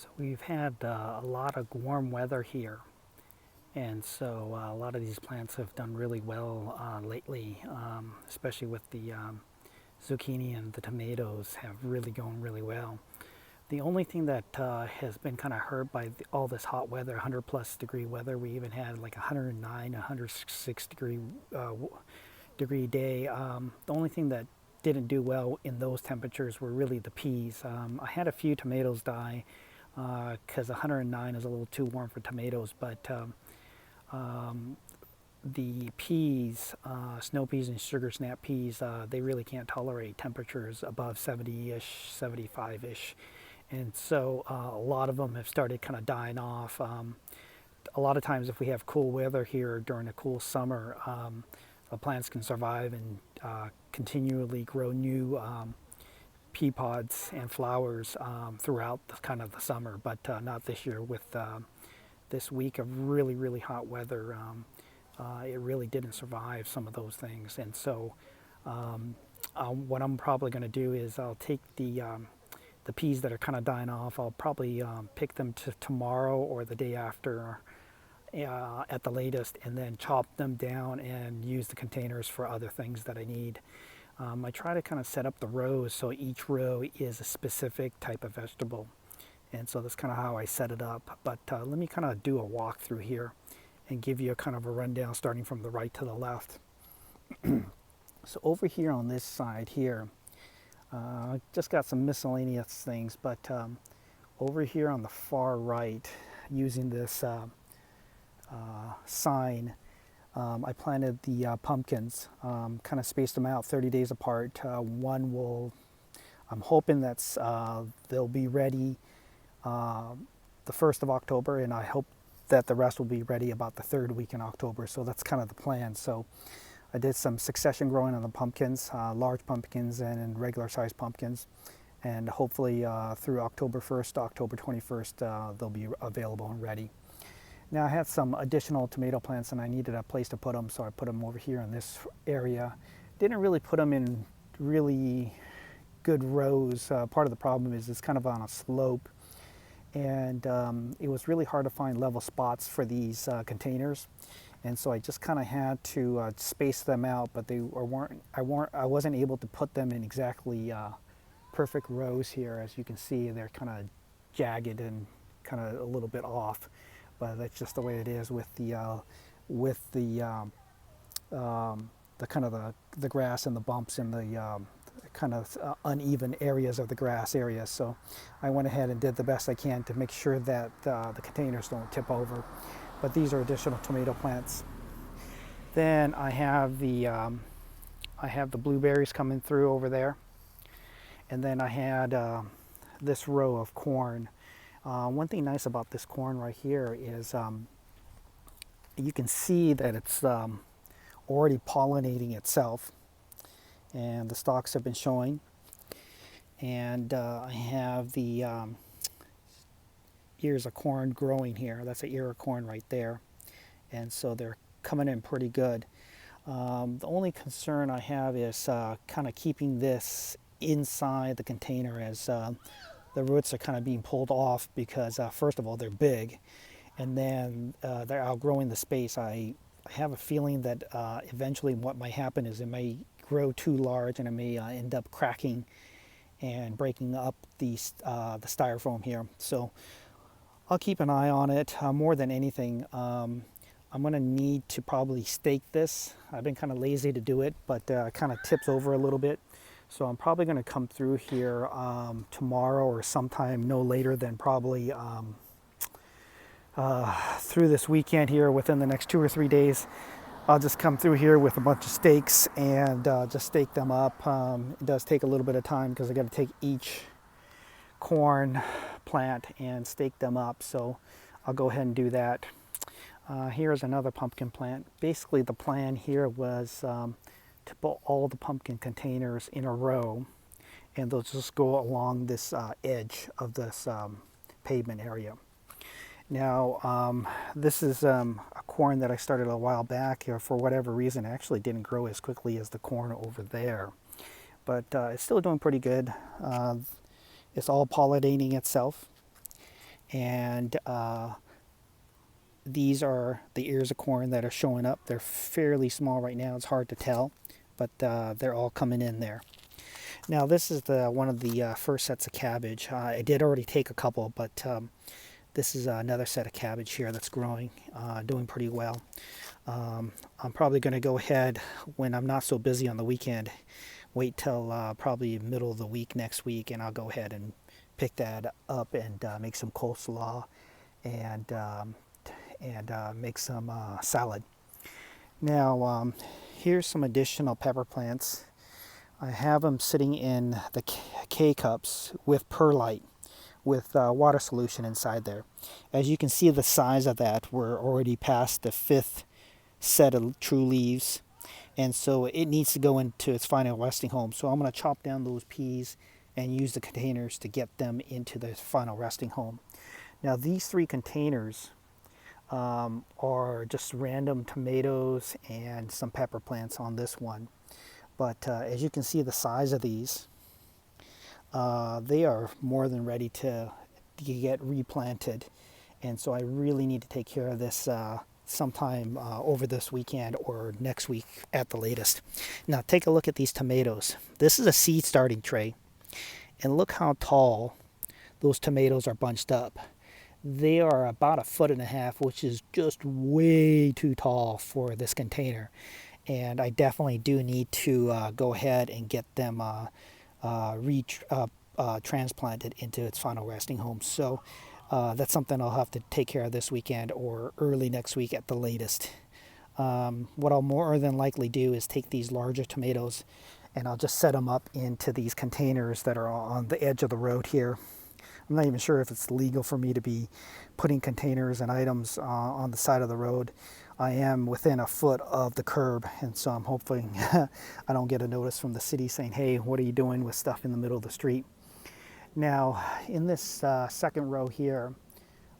So we've had a lot of warm weather here, and so a lot of these plants have done really well lately, especially with the zucchini and the tomatoes have really gone really well. The only thing that has been kind of hurt by all this hot weather, 100 plus degree weather, we even had like 109, 106 degree day. The only thing that didn't do well in those temperatures were really the peas. I had a few tomatoes die because 109 is a little too warm for tomatoes, but the peas, snow peas and sugar snap peas, they really can't tolerate temperatures above 70-ish, 75-ish. And so a lot of them have started kind of dying off. A lot of times if we have cool weather here during a cool summer, the plants can survive and continually grow new pea pods and flowers throughout kind of the summer, but not this year with this week of really, really hot weather. It really didn't survive some of those things. And so what I'm probably going to do is I'll take the peas that are kind of dying off, I'll probably pick them to tomorrow or the day after at the latest, and then chop them down and use the containers for other things that I need. I try to kind of set up the rows so each row is a specific type of vegetable. And so that's kind of how I set it up. But let me kind of do a walk through here and give you a kind of a rundown starting from the right to the left. So over here on this side here, just got some miscellaneous things, but over here on the far right, using this sign, I planted the pumpkins, kind of spaced them out 30 days apart. I'm hoping that they'll be ready the 1st of October, and I hope that the rest will be ready about the 3rd week in October. So that's kind of the plan. So I did some succession growing on the pumpkins, large pumpkins and regular sized pumpkins. And hopefully through October 1st, October 21st, they'll be available and ready. Now I had some additional tomato plants and I needed a place to put them, so I put them over here in this area. Didn't really put them in really good rows. Part of the problem is it's kind of on a slope, and it was really hard to find level spots for these containers. And so I just kind of had to space them out, but I wasn't able to put them in exactly perfect rows here. As you can see, they're kind of jagged and kind of a little bit off, but that's just the way it is with the kind of the grass and the bumps and the kind of uneven areas of the grass areas. So I went ahead and did the best I can to make sure that the containers don't tip over. But these are additional tomato plants. Then I have the blueberries coming through over there, and then I had this row of corn. One thing nice about this corn right here is you can see that it's already pollinating itself, and the stalks have been showing. And I have the ears of corn growing here. That's an ear of corn right there, and so they're coming in pretty good. The only concern I have is kind of keeping this inside the container, as the roots are kind of being pulled off because first of all they're big, and then they're outgrowing the space. I have a feeling that eventually what might happen is it may grow too large and it may end up cracking and breaking up the styrofoam here. So I'll keep an eye on it. More than anything, I'm going to need to probably stake this. I've been kind of lazy to do it, but it kind of tips over a little bit. So I'm probably going to come through here tomorrow or sometime no later than probably through this weekend here within the next 2 or 3 days. I'll just come through here with a bunch of stakes and just stake them up. It does take a little bit of time because I got to take each corn plant and stake them up. So I'll go ahead and do that. Here's another pumpkin plant. Basically the plan here was to put all the pumpkin containers in a row, and they'll just go along this edge of this pavement area. Now this is a corn that I started a while back. For whatever reason, it actually didn't grow as quickly as the corn over there, but it's still doing pretty good. It's all pollinating itself, And these are the ears of corn that are showing up. They're fairly small right now. It's hard to tell, but they're all coming in there. Now this is the one of the first sets of cabbage. I did already take a couple, but this is another set of cabbage here that's growing, doing pretty well. I'm probably going to go ahead when I'm not so busy on the weekend, wait till probably middle of the week next week, and I'll go ahead and pick that up and make some coleslaw and make some salad. Now here's some additional pepper plants. I have them sitting in the K-cups with perlite, with water solution inside there. As you can see the size of that, we're already past the 5th set of true leaves, and so it needs to go into its final resting home. So I'm going to chop down those peas and use the containers to get them into the final resting home. Now these 3 containers are just random tomatoes and some pepper plants on this one. But as you can see the size of these, they are more than ready to get replanted. And so I really need to take care of this sometime over this weekend or next week at the latest. Now take a look at these tomatoes. This is a seed starting tray. And look how tall those tomatoes are bunched up. They are about 1.5 feet, which is just way too tall for this container. And I definitely do need to go ahead and get them transplanted into its final resting home. So that's something I'll have to take care of this weekend or early next week at the latest. What I'll more than likely do is take these larger tomatoes and I'll just set them up into these containers that are on the edge of the road here. I'm not even sure if it's legal for me to be putting containers and items on the side of the road. I am within 1 foot of the curb, and so I'm hoping I don't get a notice from the city saying, hey, what are you doing with stuff in the middle of the street? Now, in this second row here,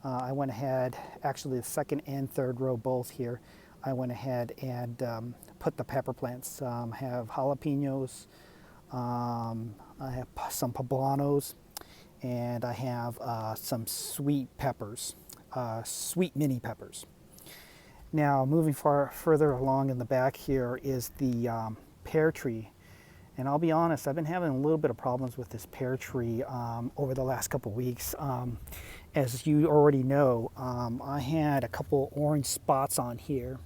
I went ahead, actually the second and third row both here, I went ahead and put the pepper plants. I have jalapenos, I have some poblanos, and I have some sweet peppers, sweet mini peppers. Now, moving further along in the back here is the pear tree. And I'll be honest, I've been having a little bit of problems with this pear tree over the last couple weeks. As you already know, I had a couple orange spots on here.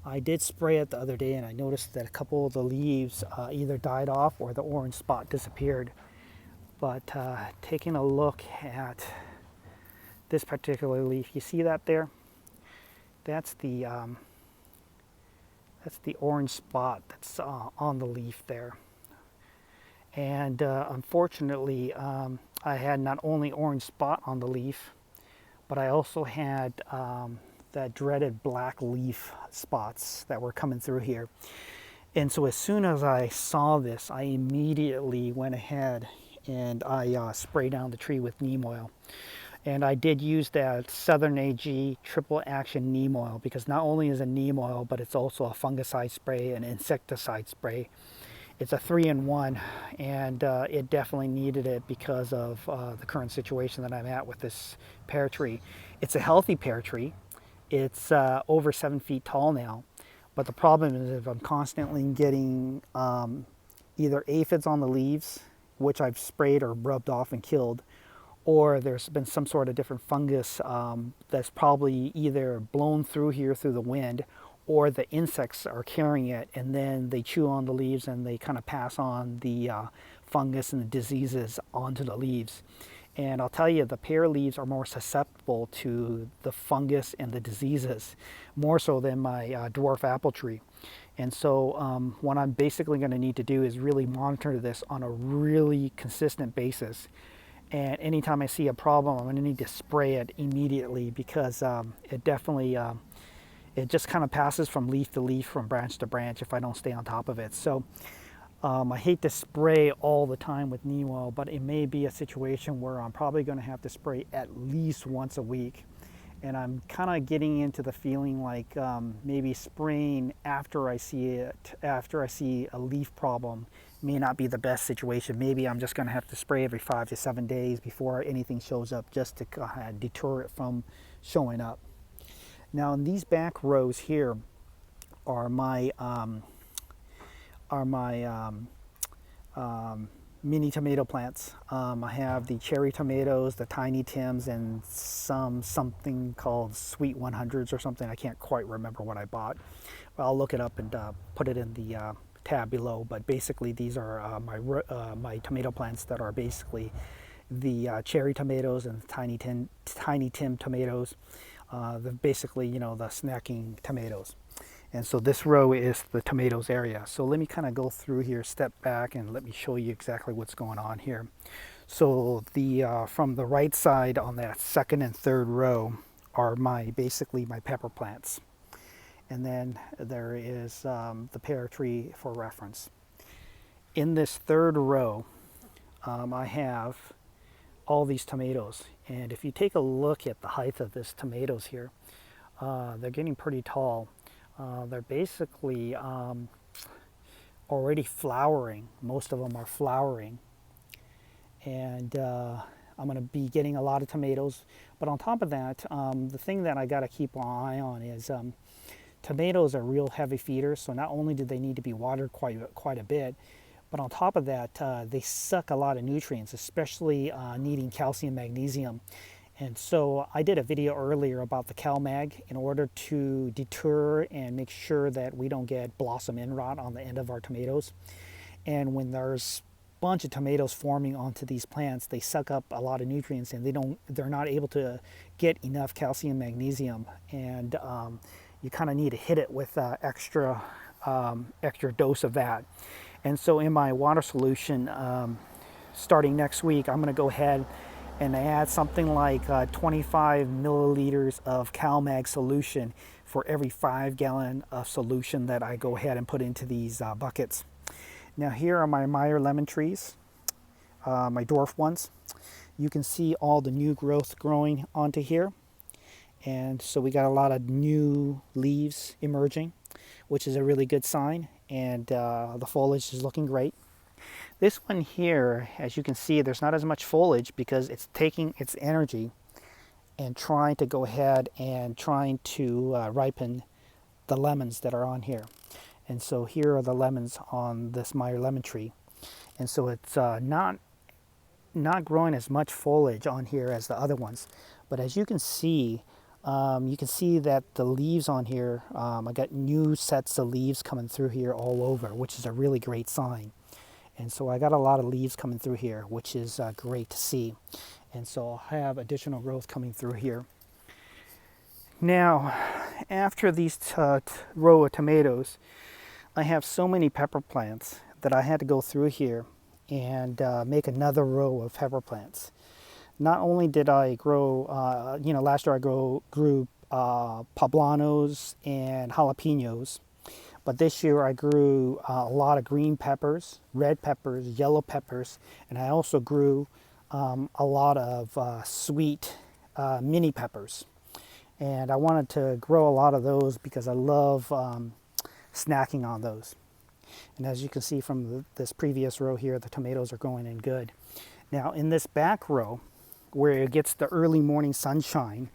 I did spray it the other day and I noticed that a couple of the leaves either died off or the orange spot disappeared. But taking a look at this particular leaf, you see that there? That's the orange spot that's on the leaf there. And unfortunately, I had not only orange spot on the leaf, but I also had that dreaded black leaf spots that were coming through here. And so as soon as I saw this, I immediately went ahead and I sprayed down the tree with neem oil. And I did use that Southern AG Triple Action Neem Oil because not only is it neem oil, but it's also a fungicide spray and insecticide spray. It's a 3-in-1, and it definitely needed it because of the current situation that I'm at with this pear tree. It's a healthy pear tree. It's over 7 feet tall now, but the problem is if I'm constantly getting either aphids on the leaves, which I've sprayed or rubbed off and killed, or there's been some sort of different fungus that's probably either blown through here through the wind, or the insects are carrying it and then they chew on the leaves and they kind of pass on the fungus and the diseases onto the leaves. And I'll tell you, the pear leaves are more susceptible to the fungus and the diseases, more so than my dwarf apple tree. And so what I'm basically going to need to do is really monitor this on a really consistent basis. And anytime I see a problem, I'm going to need to spray it immediately because it definitely, it just kind of passes from leaf to leaf, from branch to branch if I don't stay on top of it. So I hate to spray all the time with neem oil, but it may be a situation where I'm probably going to have to spray at least once a week. And I'm kind of getting into the feeling like maybe spraying after I see a leaf problem may not be the best situation. Maybe I'm just going to have to spray every 5 to 7 days before anything shows up, just to deter it from showing up. Now in these back rows here are my mini tomato plants. I have the cherry tomatoes, the Tiny Tims, and something called Sweet 100s or something. I can't quite remember what I bought. Well, I'll look it up and put it in the tab below. But basically, these are my tomato plants that are basically the cherry tomatoes and the Tiny Tim tomatoes. Basically, you know, the snacking tomatoes. And so this row is the tomatoes area. So let me kind of go through here, step back, and let me show you exactly what's going on here. So the from the right side on that second and third row are basically my pepper plants. And then there is the pear tree for reference. In this third row, I have all these tomatoes. And if you take a look at the height of this tomatoes here, they're getting pretty tall. They're basically already flowering. Most of them are flowering. And I'm going to be getting a lot of tomatoes. But on top of that, the thing that I got to keep an eye on is tomatoes are real heavy feeders. So not only do they need to be watered quite a bit, but on top of that, they suck a lot of nutrients, especially needing calcium, magnesium. And so I did a video earlier about the CalMag in order to deter and make sure that we don't get blossom end rot on the end of our tomatoes. And when there's a bunch of tomatoes forming onto these plants, they suck up a lot of nutrients, and they're not able to get enough calcium, magnesium, and you kind of need to hit it with extra dose of that. And so in my water solution, starting next week, I'm going to go ahead and add something like 25 milliliters of CalMag solution for every 5 gallon of solution that I go ahead and put into these buckets. Now here are my Meyer lemon trees, my dwarf ones. You can see all the new growth growing onto here. And so we got a lot of new leaves emerging, which is a really good sign. And the foliage is looking great. This one here, as you can see, there's not as much foliage because it's taking its energy and trying to go ahead and trying to ripen the lemons that are on here. And so here are the lemons on this Meyer lemon tree. And so it's not growing as much foliage on here as the other ones. But as you can see that the leaves on here, I got new sets of leaves coming through here all over, which is a really great sign. And so I got a lot of leaves coming through here, which is great to see. And so I'll have additional growth coming through here. Now, after these row of tomatoes, I have so many pepper plants that I had to go through here and make another row of pepper plants. Not only did I grow, last year I grew poblanos and jalapenos. But this year I grew a lot of green peppers, red peppers, yellow peppers, and I also grew a lot of sweet mini peppers. And I wanted to grow a lot of those because I love snacking on those. And as you can see from this previous row here, the tomatoes are going in good. Now in this back row, where it gets the early morning sunshine,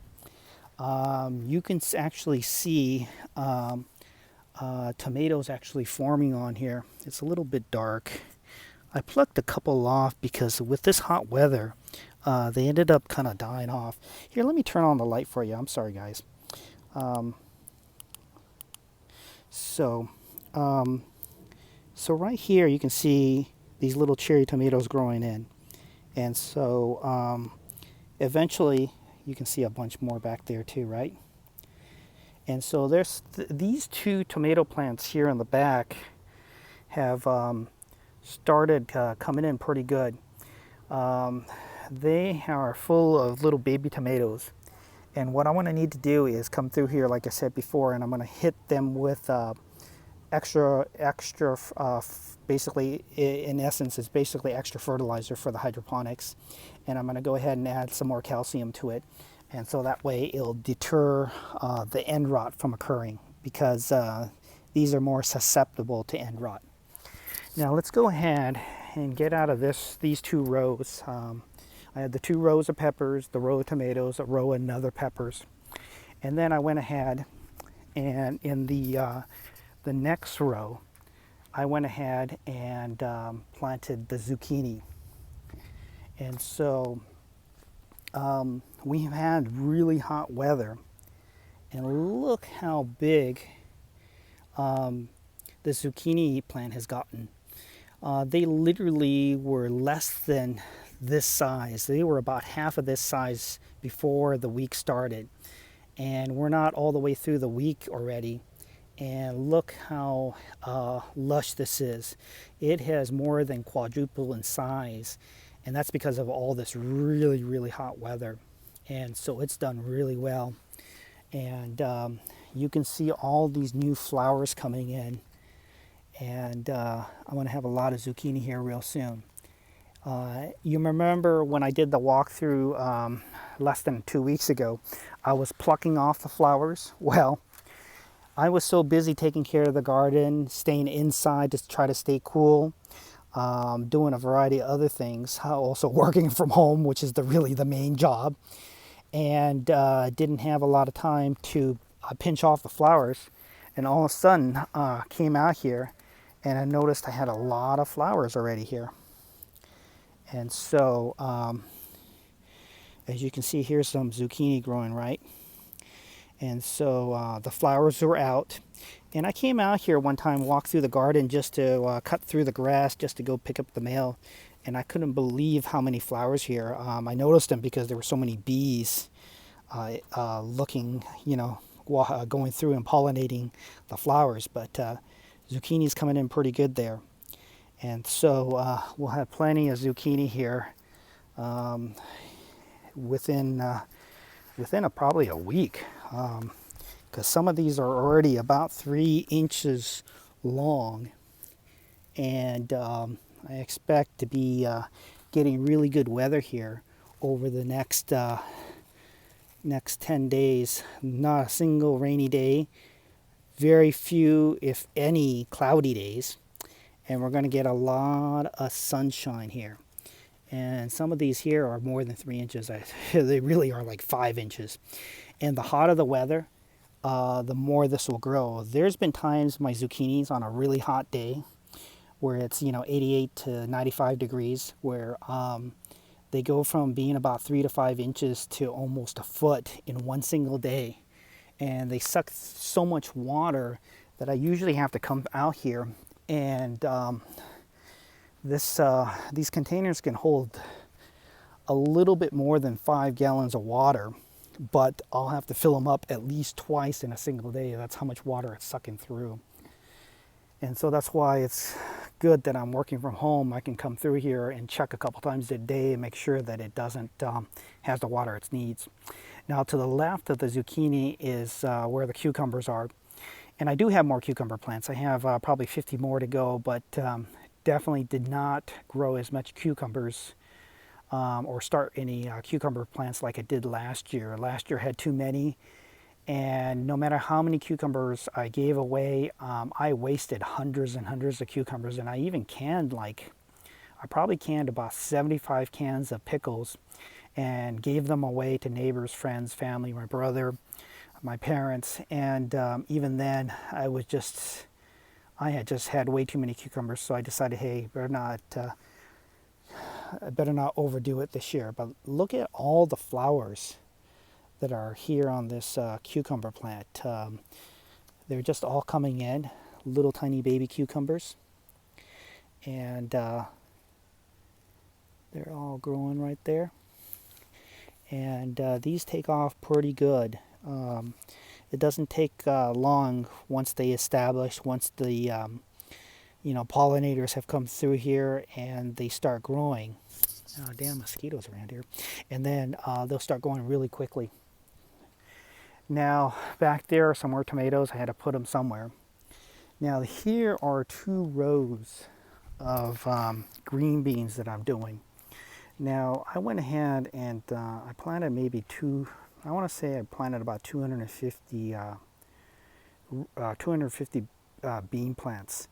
you can actually see tomatoes actually forming on here. It's a little bit dark. I plucked a couple off because with this hot weather, they ended up kind of dying off. Here, let me turn on the light for you. I'm sorry, guys. So right here you can see these little cherry tomatoes growing in. And so eventually you can see a bunch more back there too, right? And so there's these two tomato plants here in the back have started coming in pretty good. They are full of little baby tomatoes. And what I want to need to do is come through here, like I said before, and I'm going to hit them with extra, basically, in essence, it's basically extra fertilizer for the hydroponics. And I'm going to go ahead and add some more calcium to it. And so that way it'll deter the end rot from occurring, because these are more susceptible to end rot. Now let's go ahead and get out of these two rows. I had the two rows of peppers, the row of tomatoes, a row of another peppers. And then I went ahead and in the next row, I went ahead and planted the zucchini. And so we've had really hot weather. And look how big the zucchini plant has gotten. They literally were less than this size. They were about half of this size before the week started. And we're not all the way through the week already. And look how lush this is. It has more than quadrupled in size. And that's because of all this really, really hot weather. And so it's done really well. And you can see all these new flowers coming in. And I'm going to have a lot of zucchini here real soon. You remember when I did the walkthrough less than 2 weeks ago, I was plucking off the flowers. Well, I was so busy taking care of the garden, staying inside to try to stay cool, doing a variety of other things, also working from home, which is really the main job, and didn't have a lot of time to pinch off the flowers. And all of a sudden came out here and I noticed I had a lot of flowers already here. And so as you can see, here's some zucchini growing, right? And so the flowers were out. And I came out here one time, walked through the garden just to cut through the grass, just to go pick up the mail. And I couldn't believe how many flowers here. I noticed them because there were so many bees looking, going through and pollinating the flowers. But zucchini's coming in pretty good there. And so we'll have plenty of zucchini here within probably a week, because some of these are already about 3 inches long, and I expect to be getting really good weather here over the next 10 days. Not a single rainy day, very few, if any, cloudy days, and we're going to get a lot of sunshine here. And some of these here are more than 3 inches. They really are like 5 inches. And the hotter the weather, the more this will grow. There's been times my zucchinis on a really hot day where it's 88 to 95 degrees, where they go from being about 3 to 5 inches to almost a foot in one single day. And they suck so much water that I usually have to come out here and these containers can hold a little bit more than 5 gallons of water, but I'll have to fill them up at least twice in a single day. That's how much water it's sucking through. And so that's why it's good that I'm working from home. I can come through here and check a couple times a day and make sure that it doesn't has the water it needs. Now to the left of the zucchini is where the cucumbers are. And I do have more cucumber plants. I have probably 50 more to go, but definitely did not grow as much cucumbers or start any cucumber plants like I did last year. Last year had too many, and no matter how many cucumbers I gave away, I wasted hundreds and hundreds of cucumbers. And I even canned I probably canned about 75 cans of pickles and gave them away to neighbors, friends, family, my brother, my parents. And even then I had just had way too many cucumbers, so I decided, hey, I better not overdo it this year. But look at all the flowers that are here on this cucumber plant. They're just all coming in, little tiny baby cucumbers, and they're all growing right there. And these take off pretty good. It doesn't take long once they establish, once the pollinators have come through here and they start growing. Damn mosquitoes around here. And then they'll start going really quickly. Now back there are some more tomatoes. I had to put them somewhere. Now here are 2 rows of green beans that I'm doing. Now I went ahead and I planted maybe I want to say I planted about 250 bean plants.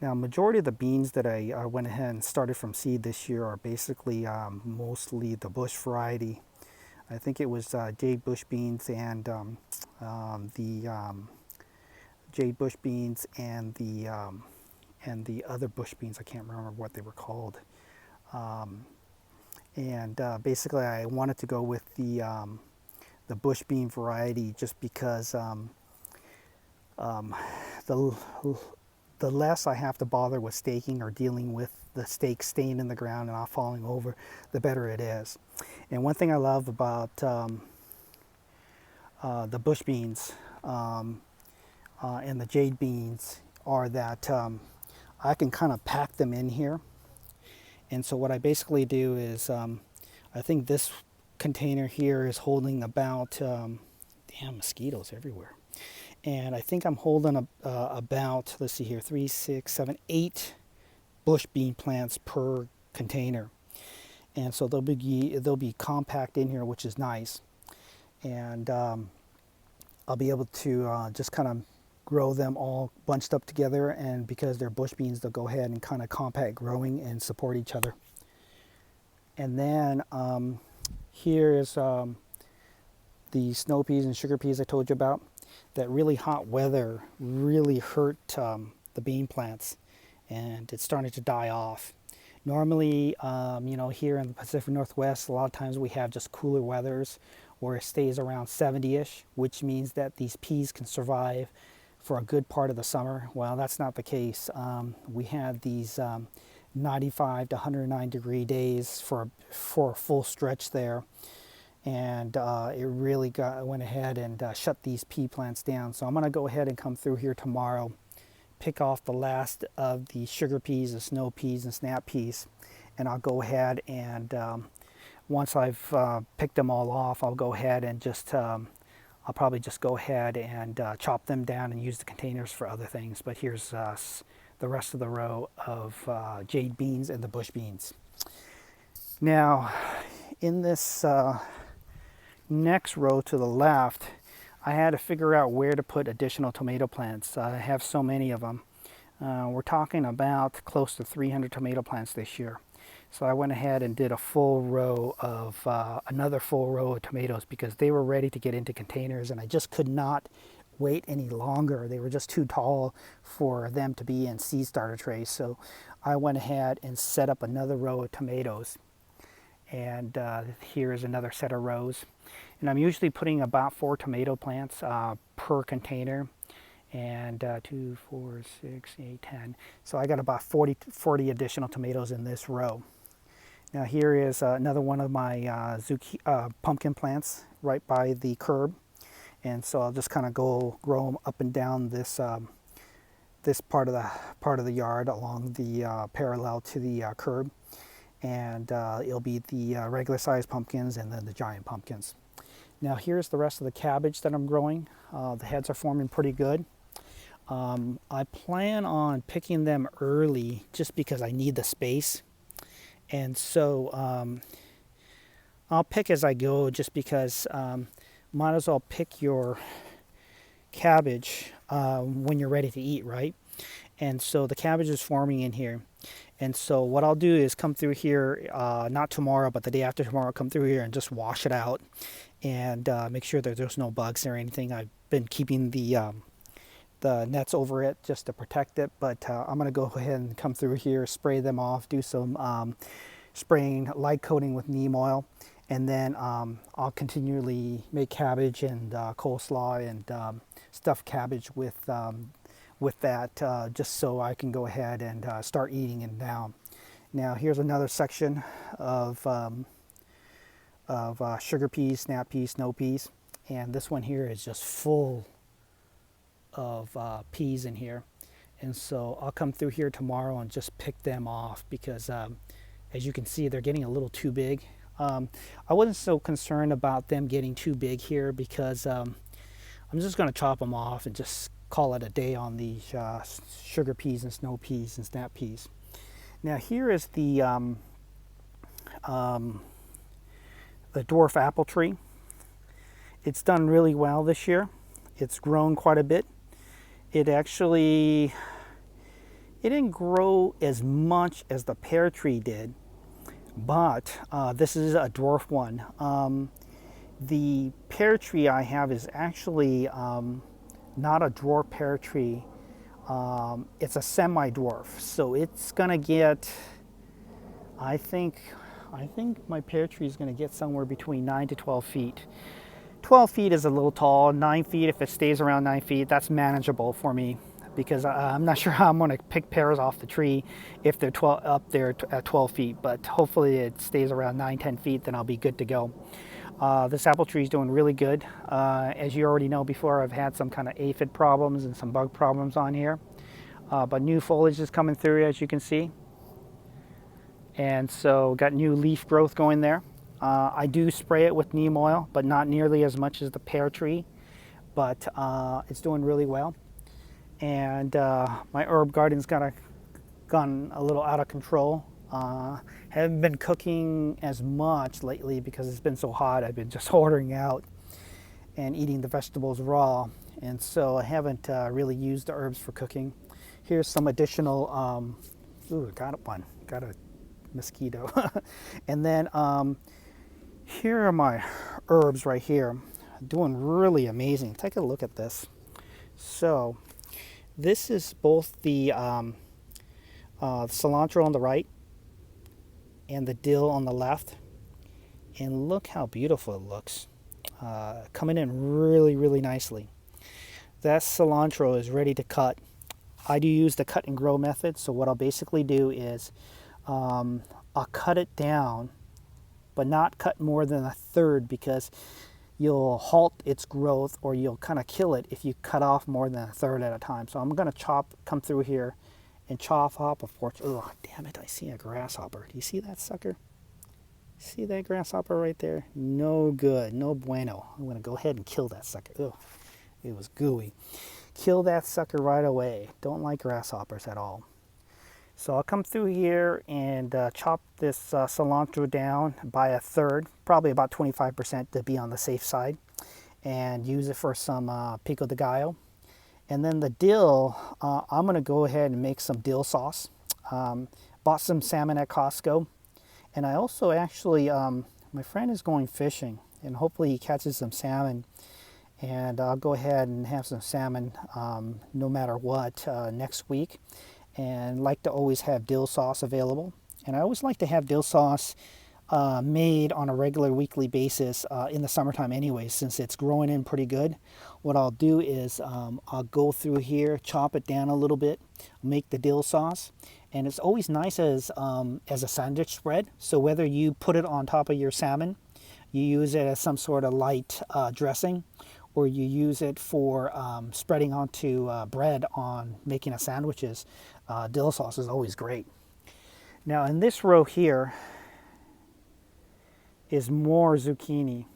Now, majority of the beans that I went ahead and started from seed this year are basically mostly the bush variety. I think it was jade bush beans and the jade bush beans and the other bush beans. I can't remember what they were called. Basically, I wanted to go with the bush bean variety just because the the less I have to bother with staking or dealing with the stake staying in the ground and not falling over, the better it is. And one thing I love about the bush beans and the jade beans are that I can kind of pack them in here. And so what I basically do is, I think this container here is holding about, damn, mosquitoes everywhere. And I think I'm holding about, let's see here, 3, 6, 7, 8 bush bean plants per container. And so they'll be compact in here, which is nice. And I'll be able to just kind of grow them all bunched up together, and because they're bush beans, they'll go ahead and kind of compact growing and support each other. And then here is the snow peas and sugar peas I told you about. That really hot weather really hurt the bean plants, and it's starting to die off. Normally, you know, here in the Pacific Northwest, a lot of times we have just cooler weathers where it stays around 70-ish, which means that these peas can survive for a good part of the summer. Well, that's not the case. We had these 95 to 109 degree days for a full stretch there. And it really went ahead and shut these pea plants down. So I'm going to go ahead and come through here tomorrow, pick off the last of the sugar peas, the snow peas, and snap peas, and I'll go ahead and once I've picked them all off, I'll go ahead and just I'll probably just go ahead and chop them down and use the containers for other things. But here's the rest of the row of jade beans and the bush beans. Now, in this next row to the left, I had to figure out where to put additional tomato plants. I have so many of them. We're talking about close to 300 tomato plants this year. So I went ahead and did a full row of, another full row of tomatoes because they were ready to get into containers, and I just could not wait any longer. They were just too tall for them to be in seed starter trays. So I went ahead and set up another row of tomatoes. And here is another set of rows. And I'm usually putting about 4 tomato plants per container. And 2, 4, 6, 8, 10. So I got about 40 additional tomatoes in this row. Now here is another one of my pumpkin plants right by the curb. And so I'll just kind of grow them up and down this this part of the yard along the parallel to the curb. And it'll be the regular sized pumpkins and then the giant pumpkins. Now here's the rest of the cabbage that I'm growing. The heads are forming pretty good. I plan on picking them early just because I need the space. And so I'll pick as I go just because might as well pick your cabbage when you're ready to eat, right? And so the cabbage is forming in here. And so what I'll do is come through here, not tomorrow, but the day after tomorrow, come through here and just wash it out and make sure that there's no bugs or anything. I've been keeping the nets over it just to protect it, but I'm going to go ahead and come through here, spray them off, do some spraying, light coating with neem oil, and then I'll continually make cabbage and coleslaw and stuffed cabbage with that, just so I can go ahead and start eating it now. Now here's another section of sugar peas, snap peas, snow peas, and this one here is just full of peas in here. And so I'll come through here tomorrow and just pick them off because as you can see, they're getting a little too big. I wasn't so concerned about them getting too big here because I'm just going to chop them off and just call it a day on the sugar peas and snow peas and snap peas. Now here is the dwarf apple tree. It's done really well this year. It's grown quite a bit. It actually It didn't grow as much as the pear tree did, but this is a dwarf one. The pear tree I have is actually not a dwarf pear tree. It's a semi-dwarf, so it's gonna get, I think my pear tree is gonna get somewhere between 9 to 12 feet. 12 feet is a little tall. 9 feet, if it stays around 9 feet, that's manageable for me, because I'm not sure how I'm gonna pick pears off the tree if they're up there at 12 feet, but hopefully it stays around 9, 10 feet, then I'll be good to go. This apple tree is doing really good. As you already know before, I've had some kind of aphid problems and some bug problems on here. But new foliage is coming through, as you can see. And so got new leaf growth going there. I do spray it with neem oil, but not nearly as much as the pear tree. But it's doing really well. And my herb garden's gone a little out of control. Haven't been cooking as much lately because it's been so hot. I've been just ordering out and eating the vegetables raw, and so I haven't really used the herbs for cooking. Here's some additional, got a mosquito. And then here are my herbs right here, doing really amazing. Take a look at this. So this is both the cilantro on the right and the dill on the left, and look how beautiful it looks, coming in really, really nicely. That cilantro is ready to cut. I do use the cut and grow method, so what I'll basically do is I'll cut it down, but not cut more than a third, because you'll halt its growth, or you'll kind of kill it if you cut off more than a third at a time. So I'm going to come through here and chop off a porch. Oh, damn it, I see a grasshopper. Do you see that sucker? See that grasshopper right there? No good, no bueno. I'm gonna go ahead and kill that sucker. Oh, it was gooey. Kill that sucker right away. Don't like grasshoppers at all. So I'll come through here and chop this cilantro down by a third, probably about 25% to be on the safe side, and use it for some pico de gallo. And then the dill, I'm going to go ahead and make some dill sauce. Bought some salmon at Costco. And I also actually, my friend is going fishing, and hopefully he catches some salmon. And I'll go ahead and have some salmon no matter what next week. And like to always have dill sauce available. And I always like to have dill sauce made on a regular weekly basis in the summertime anyway, since it's growing in pretty good. What I'll do is I'll go through here, chop it down a little bit, make the dill sauce, and it's always nice as a sandwich spread. So whether you put it on top of your salmon, you use it as some sort of light dressing, or you use it for spreading onto bread on making a sandwiches, dill sauce is always great. Now in this row here is more zucchini.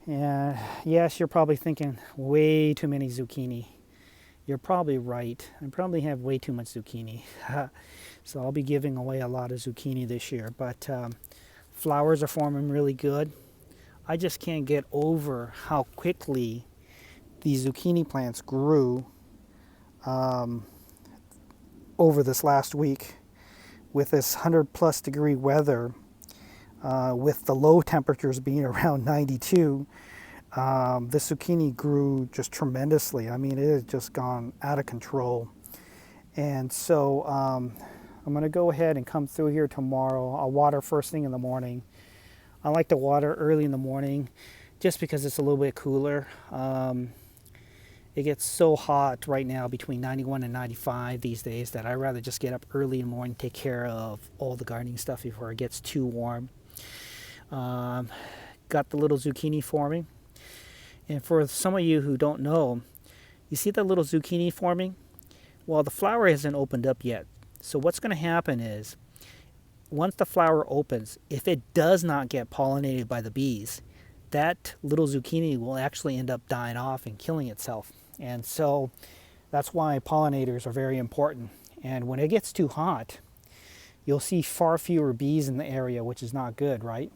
And yes, you're probably thinking way too many zucchini. You're probably right. I probably have way too much zucchini. So I'll be giving away a lot of zucchini this year. But flowers are forming really good. I just can't get over how quickly these zucchini plants grew over this last week with this 100+ degree weather. With the low temperatures being around 92, the zucchini grew just tremendously. I mean, it has just gone out of control. And so I'm going to go ahead and come through here tomorrow. I'll water first thing in the morning. I like to water early in the morning just because it's a little bit cooler. It gets so hot right now, between 91 and 95 these days, that I'd rather just get up early in the morning, take care of all the gardening stuff before it gets too warm. Got the little zucchini forming. And for some of you who don't know, you see that little zucchini forming? Well, the flower hasn't opened up yet. So what's going to happen is, once the flower opens, if it does not get pollinated by the bees, that little zucchini will actually end up dying off and killing itself. And so that's why pollinators are very important. And when it gets too hot, you'll see far fewer bees in the area, which is not good, right?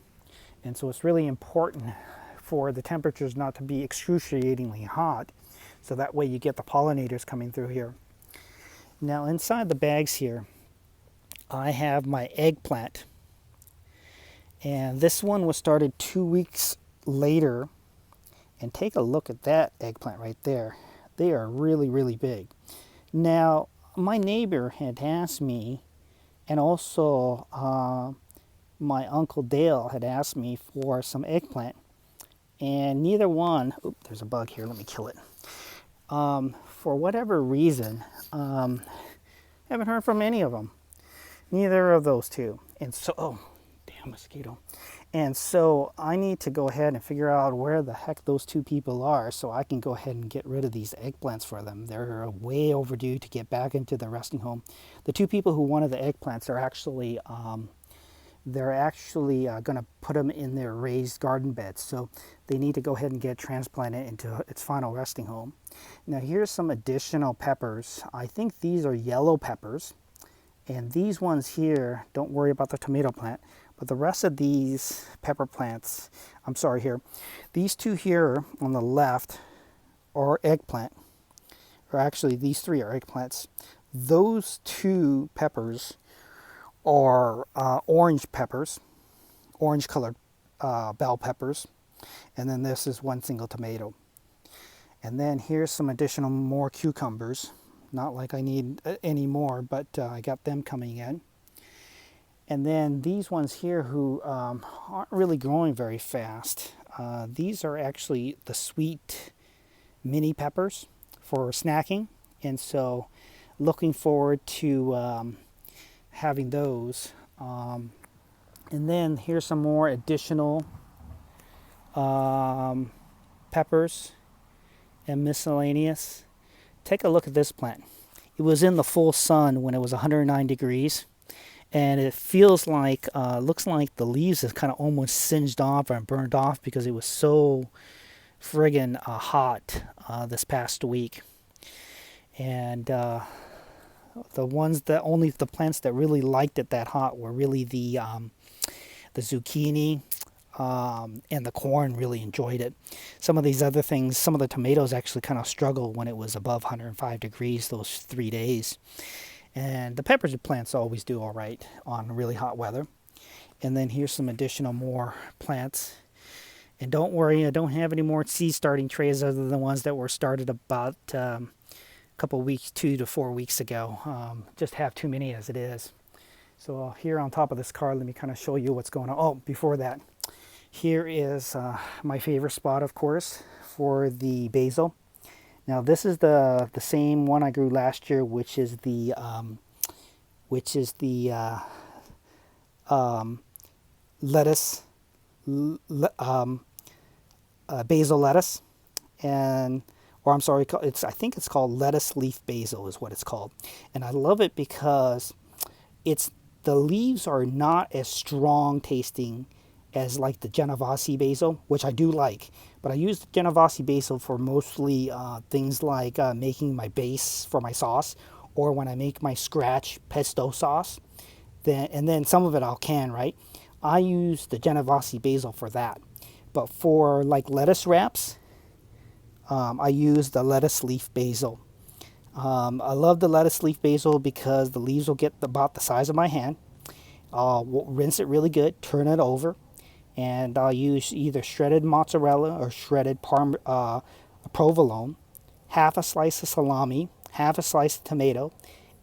And so it's really important for the temperatures not to be excruciatingly hot, so that way you get the pollinators coming through here. Now inside the bags here, I have my eggplant. And this one was started 2 weeks later. And take a look at that eggplant right there. They are really, really big. Now, my neighbor had asked me, and also my Uncle Dale had asked me for some eggplant. And neither one, oops, there's a bug here, let me kill it. For whatever reason, haven't heard from any of them. Neither of those two. And so, oh, damn mosquito. And so I need to go ahead and figure out where the heck those two people are so I can go ahead and get rid of these eggplants for them. They're way overdue to get back into the resting home. The two people who wanted the eggplants are actually, going to put them in their raised garden beds. So they need to go ahead and get transplanted into its final resting home. Now here's some additional peppers. I think these are yellow peppers. And these ones here, don't worry about the tomato plant. But the rest of these pepper plants, I'm sorry here, these two here on the left are eggplant, or actually these three are eggplants. Those two peppers are orange peppers, orange colored bell peppers, and then this is one single tomato. And then here's some additional more cucumbers. Not like I need any more, but I got them coming in. And then these ones here who aren't really growing very fast. These are actually the sweet mini peppers for snacking. And so looking forward to having those. And then here's some more additional peppers and miscellaneous. Take a look at this plant. It was in the full sun when it was 109 degrees. And it feels like, looks like the leaves is kind of almost singed off or burned off because it was so friggin' hot this past week. And the ones that, only the plants that really liked it that hot were really the zucchini and the corn really enjoyed it. Some of these other things, some of the tomatoes actually kind of struggled when it was above 105 degrees those 3 days. And the peppers and plants always do all right on really hot weather. And then here's some additional more plants. And don't worry, I don't have any more seed starting trays other than the ones that were started about a couple weeks, 2 to 4 weeks ago. Just have too many as it is. So here on top of this card, let me kind of show you what's going on. Oh, before that, here is my favorite spot, of course, for the basil. Now this is the same one I grew last year, which is the lettuce, basil lettuce, and or I'm sorry, I think it's called lettuce leaf basil is what it's called, and I love it because the leaves are not as strong tasting as like the Genovese basil, which I do like. But I use the Genovese basil for mostly things like making my base for my sauce, or when I make my scratch pesto sauce. And then some of it I'll can, right? I use the Genovese basil for that. But for like lettuce wraps, I use the lettuce leaf basil. I love the lettuce leaf basil because the leaves will get about the size of my hand. We'll rinse it really good, turn it over, and I'll use either shredded mozzarella or shredded provolone, half a slice of salami, half a slice of tomato,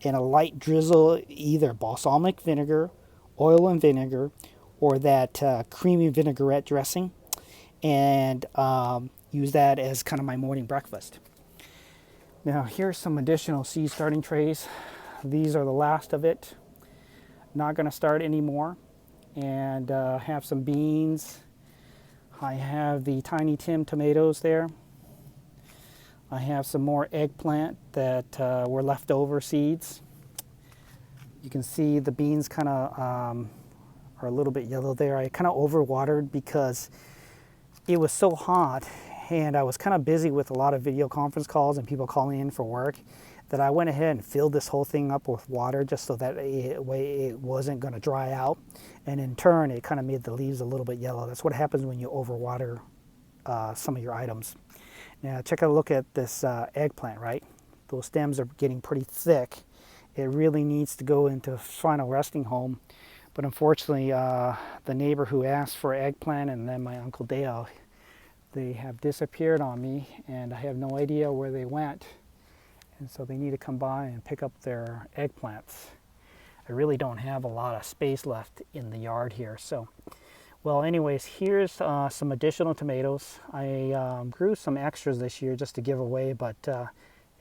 and a light drizzle either balsamic vinegar, oil and vinegar, or that creamy vinaigrette dressing, and use that as kind of my morning breakfast. Now here's some additional seed starting trays. These are the last of it. Not going to start anymore. And have some beans. I have the Tiny Tim tomatoes there. I have some more eggplant that were leftover seeds. You can see the beans kind of are a little bit yellow there. I kind of overwatered because it was so hot and I was kind of busy with a lot of video conference calls and people calling in for work, that I went ahead and filled this whole thing up with water just so that way it wasn't going to dry out. And in turn, it kind of made the leaves a little bit yellow. That's what happens when you overwater some of your items. Now, check a look at this eggplant, right? Those stems are getting pretty thick. it really needs to go into a final resting home. But unfortunately, the neighbor who asked for eggplant and then my Uncle Dale, they have disappeared on me, and I have no idea where they went. And so they need to come by and pick up their eggplants. I really don't have a lot of space left in the yard here. So, well, anyways, here's some additional tomatoes. I grew some extras this year just to give away, but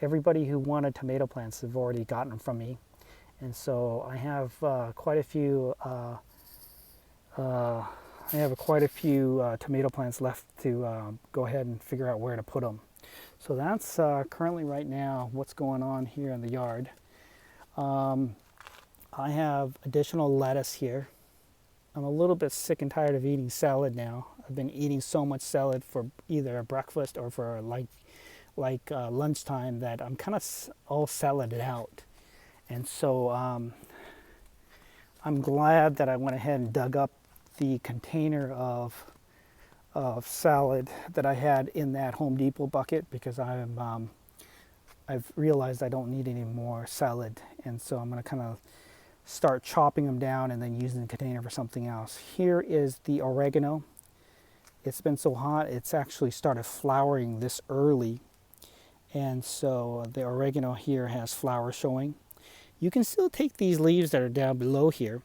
everybody who wanted tomato plants have already gotten them from me. And so I have quite a few tomato plants left to go ahead and figure out where to put them. So that's currently right now what's going on here in the yard. I have additional lettuce here. I'm a little bit sick and tired of eating salad now. I've been eating so much salad for either breakfast or for lunchtime that I'm kind of all saladed out. And so I'm glad that I went ahead and dug up the container of salad that I had in that Home Depot bucket, because I've realized I don't need any more salad, and so I'm going to kind of start chopping them down and then using the container for something else. Here is the oregano. It's been so hot, it's actually started flowering this early, and so the oregano here has flowers showing. You can still take these leaves that are down below here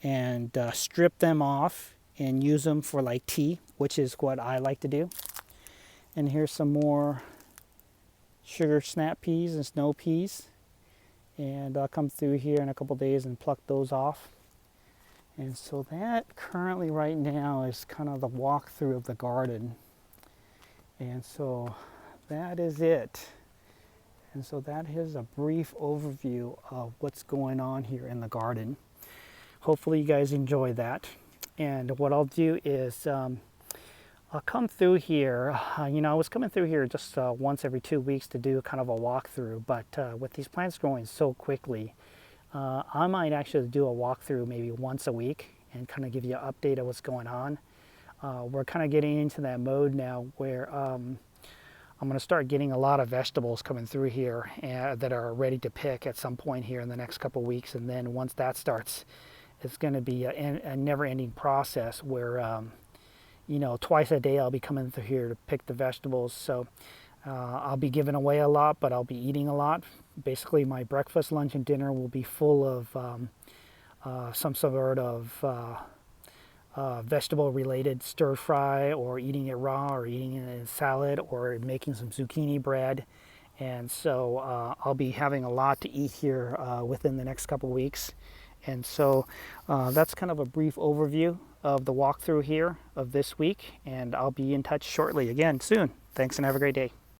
and strip them off and use them for like tea, which is what I like to do. And here's some more sugar snap peas and snow peas, and I'll come through here in a couple days and pluck those off. And so that currently right now is kind of the walkthrough of the garden, and so that is it. And so that is a brief overview of what's going on here in the garden. Hopefully you guys enjoy that. And what I'll do is I'll come through here. I was coming through here just once every 2 weeks to do kind of a walkthrough, but with these plants growing so quickly, I might actually do a walkthrough maybe once a week and kind of give you an update of what's going on. We're kind of getting into that mode now where I'm going to start getting a lot of vegetables coming through here that are ready to pick at some point here in the next couple weeks. And then once that starts, it's going to be a never-ending process where twice a day I'll be coming through here to pick the vegetables. So I'll be giving away a lot, but I'll be eating a lot. Basically, my breakfast, lunch, and dinner will be full of some sort of vegetable-related stir fry, or eating it raw, or eating it in salad, or making some zucchini bread. And so I'll be having a lot to eat here within the next couple weeks. And so that's kind of a brief overview of the walkthrough here of this week, and I'll be in touch shortly again soon. Thanks and have a great day.